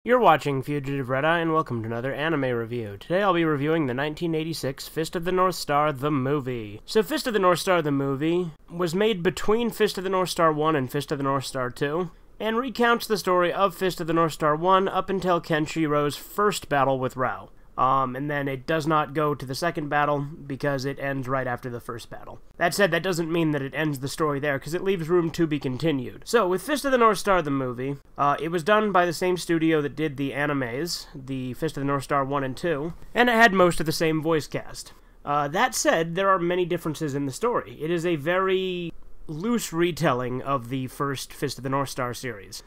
You're watching Fugitive Red-Eye, and welcome to another anime review. Today I'll be reviewing the 1986 Fist of the North Star, the movie. So Fist of the North Star, the movie, was made between Fist of the North Star 1 and Fist of the North Star 2, and recounts the story of Fist of the North Star 1 up until Kenshiro's first battle with Rao. And then it does not go to the second battle, because it ends right after the first battle. That said, that doesn't mean that it ends the story there, because it leaves room to be continued. So, with Fist of the North Star, the movie, it was done by the same studio that did the animes, the Fist of the North Star 1 and 2, and it had most of the same voice cast. That said, there are many differences in the story. It is a very loose retelling of the first Fist of the North Star series.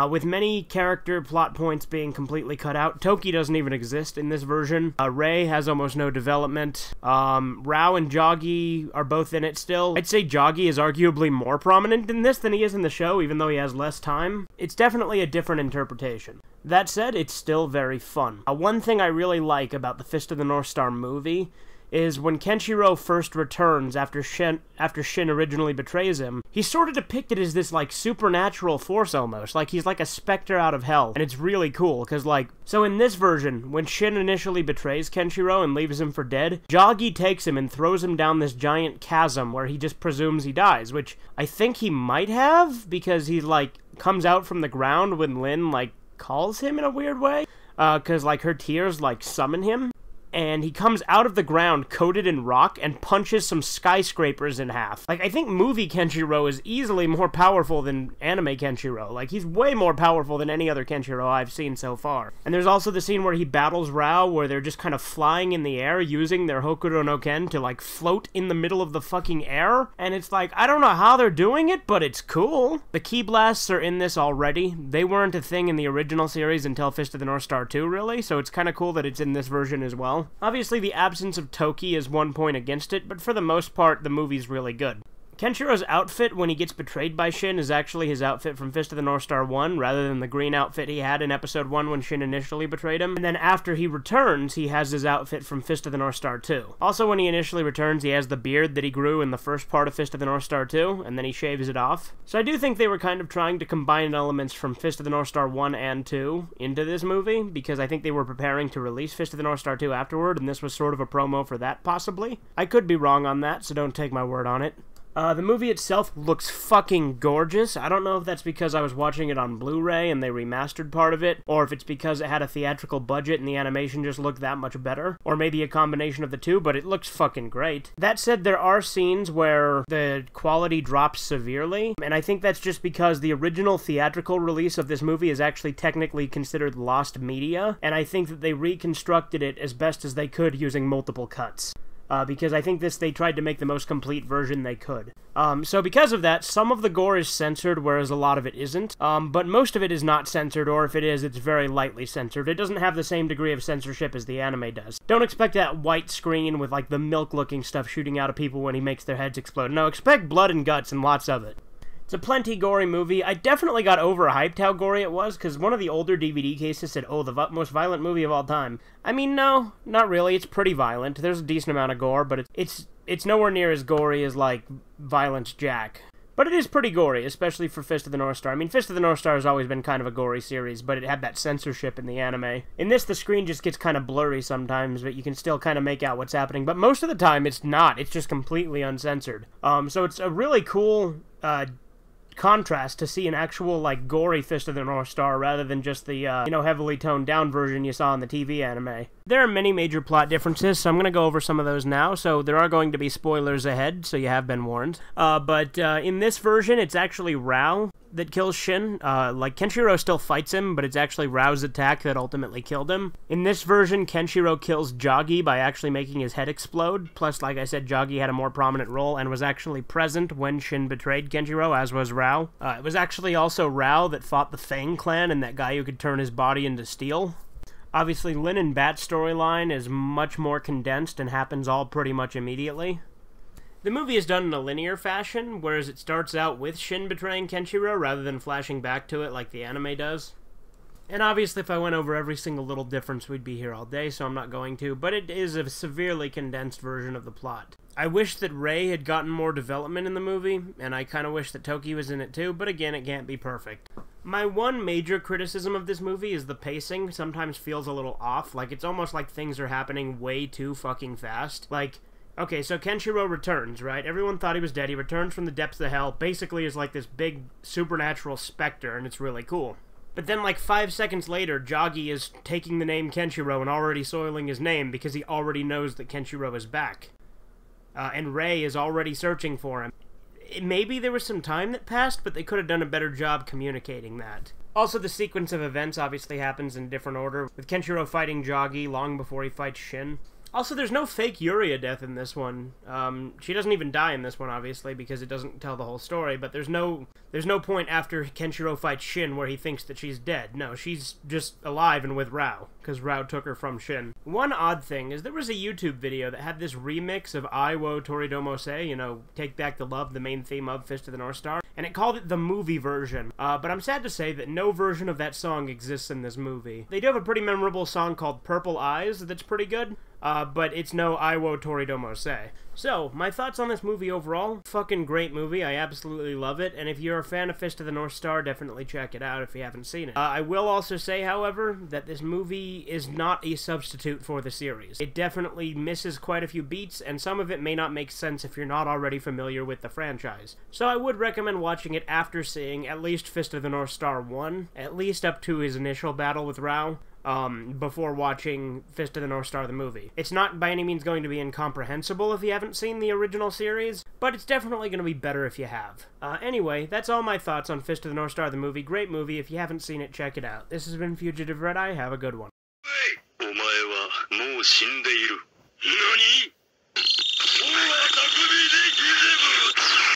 With many character plot points being completely cut out. Toki doesn't even exist in this version. Rei has almost no development. Rao and Joggy are both in it still. I'd say Joggy is arguably more prominent in this than he is in the show, even though he has less time. It's definitely a different interpretation. That said, it's still very fun. One thing I really like about the Fist of the North Star movie is when Kenshiro first returns after Shin originally betrays him, he's sort of depicted as this, like, supernatural force almost. Like, he's like a specter out of hell. And it's really cool, because, like, so in this version, when Shin initially betrays Kenshiro and leaves him for dead, Joggy takes him and throws him down this giant chasm where he just presumes he dies, which I think he might have, because he, like, comes out from the ground when Lin, like, calls him in a weird way. Because, like, her tears, like, summon him. And he comes out of the ground coated in rock and punches some skyscrapers in half. Like, I think movie Kenshiro is easily more powerful than anime Kenshiro. Like, he's way more powerful than any other Kenshiro I've seen so far. And there's also the scene where he battles Rao, where they're just kind of flying in the air using their Hokuro no Ken to, like, float in the middle of the fucking air. And it's like, I don't know how they're doing it, but it's cool. The Ki Blasts are in this already. They weren't a thing in the original series until Fist of the North Star 2, really, so it's kind of cool that it's in this version as well. Obviously, the absence of Toki is one point against it, but for the most part, the movie's really good. Kenshiro's outfit when he gets betrayed by Shin is actually his outfit from Fist of the North Star 1, rather than the green outfit he had in Episode 1 when Shin initially betrayed him. And then after he returns, he has his outfit from Fist of the North Star 2. Also, when he initially returns, he has the beard that he grew in the first part of Fist of the North Star 2, and then he shaves it off. So I do think they were kind of trying to combine elements from Fist of the North Star 1 and 2 into this movie, because I think they were preparing to release Fist of the North Star 2 afterward, and this was sort of a promo for that, possibly. I could be wrong on that, so don't take my word on it. The movie itself looks fucking gorgeous. I don't know if that's because I was watching it on Blu-ray and they remastered part of it, or if it's because it had a theatrical budget and the animation just looked that much better, or maybe a combination of the two, but it looks fucking great. That said, there are scenes where the quality drops severely, and I think that's just because the original theatrical release of this movie is actually technically considered lost media, and I think that they reconstructed it as best as they could using multiple cuts. Because I think they tried to make the most complete version they could. So because of that, some of the gore is censored, whereas a lot of it isn't. But most of it is not censored, or if it is, it's very lightly censored. It doesn't have the same degree of censorship as the anime does. Don't expect that white screen with, like, the milk-looking stuff shooting out of people when he makes their heads explode. No, expect blood and guts and lots of it. It's a plenty gory movie. I definitely got overhyped how gory it was, because one of the older DVD cases said, oh, the most violent movie of all time. I mean, no, not really. It's pretty violent. There's a decent amount of gore, but it's nowhere near as gory as, like, Violence Jack. But it is pretty gory, especially for Fist of the North Star. I mean, Fist of the North Star has always been kind of a gory series, but it had that censorship in the anime. In this, the screen just gets kind of blurry sometimes, but you can still kind of make out what's happening. But most of the time, it's not. It's just completely uncensored. So it's a really cool contrast to see an actual, like, gory Fist of the North Star rather than just the, heavily toned down version you saw in the TV anime. There are many major plot differences, so I'm gonna go over some of those now, so there are going to be spoilers ahead, so you have been warned. But in this version, it's actually Rao that kills Shin. Like, Kenshiro still fights him, but it's actually Rao's attack that ultimately killed him. In this version, Kenshiro kills Joggy by actually making his head explode, plus, like I said, Joggy had a more prominent role and was actually present when Shin betrayed Kenshiro, as was Rao. It was actually also Rao that fought the Fang clan and that guy who could turn his body into steel. Obviously, Lin and Bat's storyline is much more condensed and happens all pretty much immediately. The movie is done in a linear fashion, whereas it starts out with Shin betraying Kenshiro rather than flashing back to it like the anime does. And obviously if I went over every single little difference, we'd be here all day, so I'm not going to, but it is a severely condensed version of the plot. I wish that Rei had gotten more development in the movie, and I kind of wish that Toki was in it too, but again, it can't be perfect. My one major criticism of this movie is the pacing sometimes feels a little off. Like, it's almost like things are happening way too fucking fast. Like, okay, so Kenshiro returns, right? Everyone thought he was dead. He returns from the depths of hell, basically is like this big supernatural specter, and it's really cool. But then, like, 5 seconds later, Jagi is taking the name Kenshiro and already soiling his name because he already knows that Kenshiro is back. And Rei is already searching for him. Maybe there was some time that passed, but they could have done a better job communicating that. Also, the sequence of events obviously happens in different order, with Kenshiro fighting Jagi long before he fights Shin. Also, there's no fake Yuria death in this one. She doesn't even die in this one, obviously, because it doesn't tell the whole story, but there's no point after Kenshiro fights Shin where he thinks that she's dead. No, she's just alive and with Rao, because Rao took her from Shin. One odd thing is there was a YouTube video that had this remix of I Wo Toridomo Se, you know, Take Back the Love, the main theme of Fist of the North Star, and it called it the movie version. But I'm sad to say that no version of that song exists in this movie. They do have a pretty memorable song called Purple Eyes that's pretty good, but it's no I Wo Toridomo Se. So, my thoughts on this movie overall, fucking great movie, I absolutely love it, and if you're a fan of Fist of the North Star, definitely check it out if you haven't seen it. I will also say, however, that this movie is not a substitute for the series. It definitely misses quite a few beats, and some of it may not make sense if you're not already familiar with the franchise. So I would recommend watching it after seeing at least Fist of the North Star 1, at least up to his initial battle with Rao, before watching Fist of the North Star the movie. It's not by any means going to be incomprehensible if you haven't seen the original series, but it's definitely going to be better if you have. Anyway, that's all my thoughts on Fist of the North Star the movie. Great movie. If you haven't seen it, check it out. This has been Fugitive Red Eye. Have a good one. お前はもう死んでいる。何